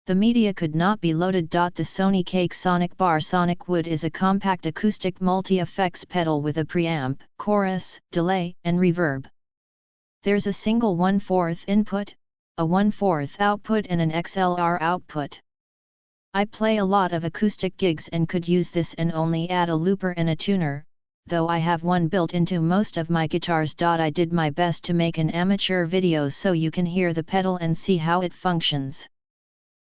The media could not be loaded. The SONICAKE Sonic Bar Sonic Wood is a compact acoustic multi-effects pedal with a preamp, chorus, delay, and reverb. There's a single 1/4 input, a 1/4 output and an XLR output. I play a lot of acoustic gigs and could use this and only add a looper and a tuner, though I have one built into most of my guitars. I did my best to make an amateur video so you can hear the pedal and see how it functions.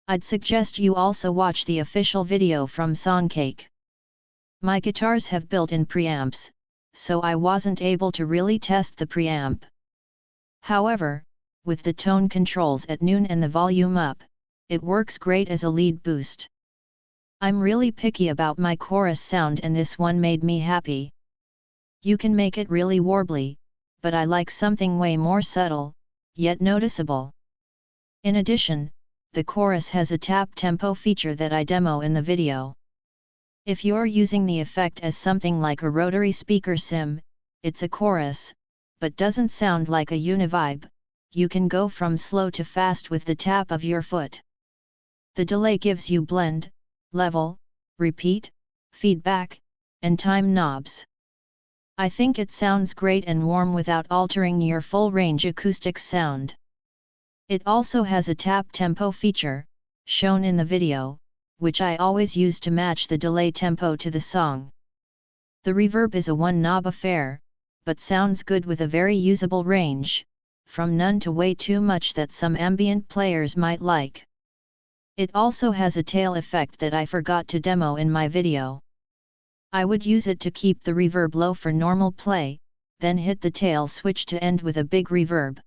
I'd suggest you also watch the official video from SONICAKE. My guitars have built-in preamps, so I wasn't able to really test the preamp. However, with the tone controls at noon and the volume up, it works great as a lead boost. I'm really picky about my chorus sound and this one made me happy. You can make it really warbly, but I like something way more subtle, yet noticeable. In addition, the chorus has a tap tempo feature that I demo in the video. If you're using the effect as something like a rotary speaker sim, it's a chorus, but doesn't sound like a univibe. You can go from slow to fast with the tap of your foot. The delay gives you blend, level, repeat, feedback, and time knobs. I think it sounds great and warm without altering your full range acoustic sound. It also has a tap tempo feature, shown in the video, which I always use to match the delay tempo to the song. The reverb is a one-knob affair, but sounds good with a very usable range, from none to way too much that some ambient players might like. It also has a tail effect that I forgot to demo in my video. I would use it to keep the reverb low for normal play, then hit the tail switch to end with a big reverb.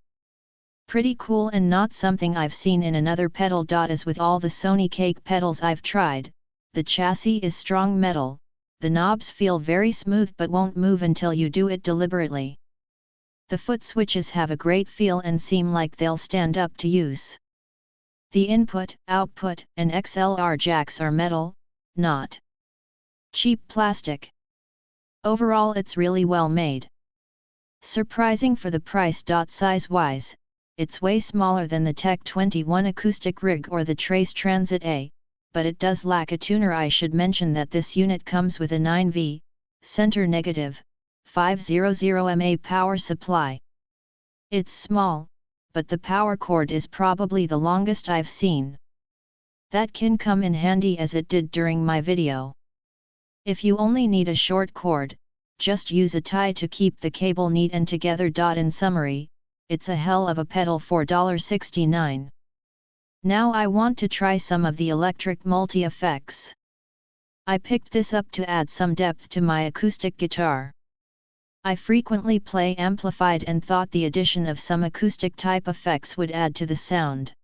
Pretty cool and not something I've seen in another pedal. As with all the SONICAKE pedals I've tried, the chassis is strong metal, the knobs feel very smooth but won't move until you do it deliberately. The foot switches have a great feel and seem like they'll stand up to use. The input, output, and XLR jacks are metal, not cheap plastic. Overall it's really well made. Surprising for the price. Size-wise, it's way smaller than the Tech 21 acoustic rig or the Trace Transit A, but it does lack a tuner. I should mention that this unit comes with a 9V, center negative, 500 mAh power supply. It's small, but the power cord is probably the longest I've seen. That can come in handy as it did during my video. If you only need a short cord, just use a tie to keep the cable neat and together. In summary, it's a hell of a pedal for $69. Now I want to try some of the electric multi-effects. I picked this up to add some depth to my acoustic guitar. I frequently play amplified and thought the addition of some acoustic type effects would add to the sound.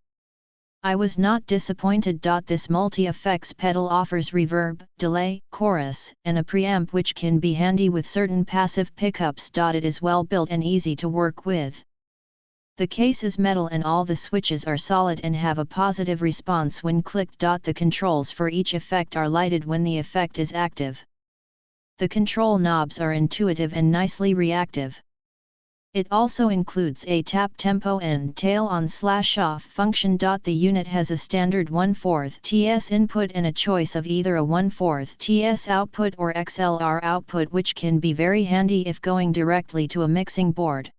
I was not disappointed. This multi-effects pedal offers reverb, delay, chorus, and a preamp which can be handy with certain passive pickups. It is well built and easy to work with. The case is metal and all the switches are solid and have a positive response when clicked. The controls for each effect are lighted when the effect is active. The control knobs are intuitive and nicely reactive. It also includes a tap tempo and tail on/off function. The unit has a standard 1/4 TS input and a choice of either a 1/4 TS output or XLR output, which can be very handy if going directly to a mixing board.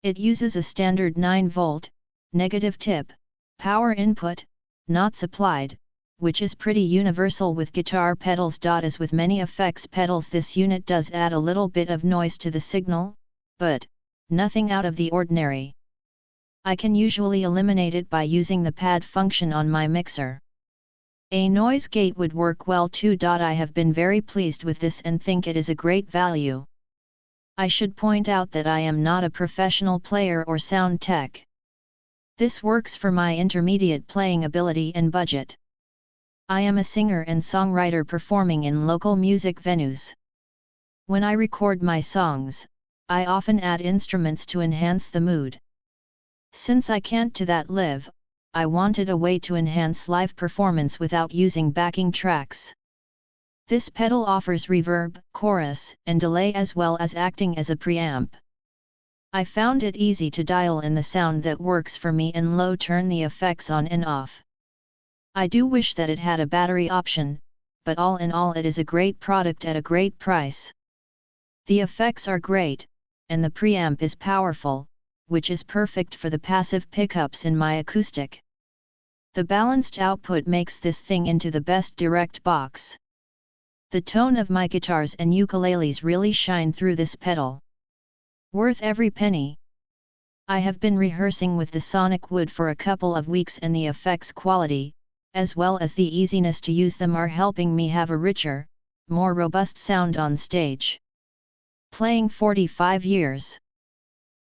It uses a standard 9V, negative tip, power input, not supplied, which is pretty universal with guitar pedals. As with many effects pedals, this unit does add a little bit of noise to the signal, but nothing out of the ordinary. I can usually eliminate it by using the pad function on my mixer. A noise gate would work well too. I have been very pleased with this and think it is a great value. I should point out that I am not a professional player or sound tech. This works for my intermediate playing ability and budget. I am a singer and songwriter performing in local music venues. When I record my songs, I often add instruments to enhance the mood. Since I can't do that live, I wanted a way to enhance live performance without using backing tracks. This pedal offers reverb, chorus, and delay as well as acting as a preamp. I found it easy to dial in the sound that works for me and low turn the effects on and off. I do wish that it had a battery option, but all in all it is a great product at a great price. The effects are great, and the preamp is powerful, which is perfect for the passive pickups in my acoustic. The balanced output makes this thing into the best direct box. The tone of my guitars and ukuleles really shine through this pedal. Worth every penny. I have been rehearsing with the Sonic Wood for a couple of weeks and the effects quality, as well as the easiness to use them are helping me have a richer, more robust sound on stage. Playing 45 years.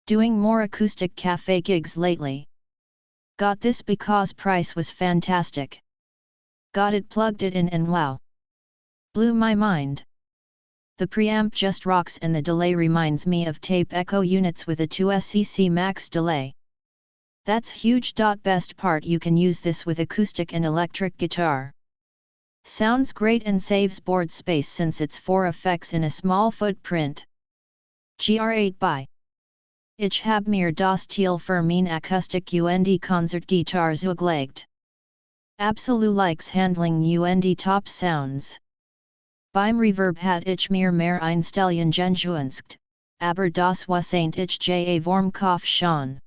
Doing more acoustic cafe gigs lately. Got this because price was fantastic. Got it, plugged it in, and wow. Blew my mind. The preamp just rocks, and the delay reminds me of tape echo units with a 2 max delay. That's huge. Best part, you can use this with acoustic and electric guitar. Sounds great and saves board space since it's 4 effects in a small footprint. Gr8 by Ich hab mir das Teil für mein Akustik und Konzertgitarre zugelegt. Absolut likes handling und top sounds. Beim Reverb hat ich mir mehr Einstellungen gewünscht, aber das war ich ja Vormkopf schon.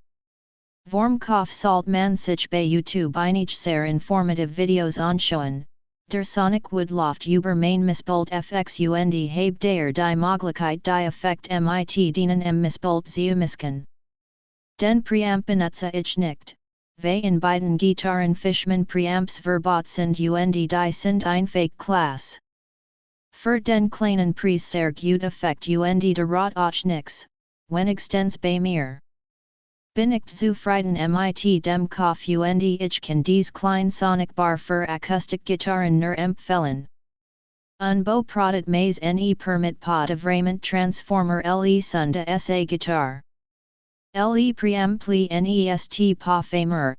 Vormkopf sollte man sich bei YouTube einige sehr informative Videos anschauen. Der Sonic Wood Loft über mein Mispult FX und habe der die Möglichkeit die Effekt mit denen Mispult zu mischen. Den Preamp benutze ich nicht, weil in beiden Gitarren Fishman Preamps verbaut sind und die sind einfach Klasse. Für den kleinen Preis sehr gut Effekt und der Rot auch nix, wenigstens bei mir. Bin ich zufrieden mit dem Kauf und ich kann dies klein Sonic Bar für Akustikgitarren nur empfehlen. Unbo Product mais ne permit pas de vraiment transformer le son de sa guitare. Le preampli nest pas famer.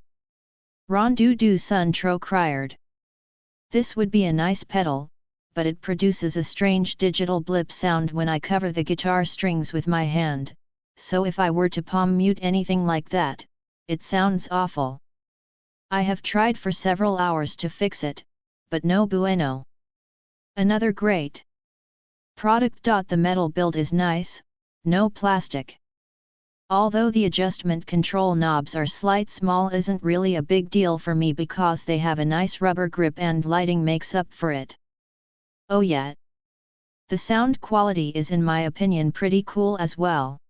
Rendu du son trop criard. This would be a nice pedal, but it produces a strange digital blip sound when I cover the guitar strings with my hand, so if I were to palm mute anything like that, it sounds awful. I have tried for several hours to fix it, but no bueno. Another great product. The metal build is nice, no plastic. Although the adjustment control knobs are slight small, isn't really a big deal for me because they have a nice rubber grip and lighting makes up for it. Oh yeah. The sound quality is in my opinion pretty cool as well.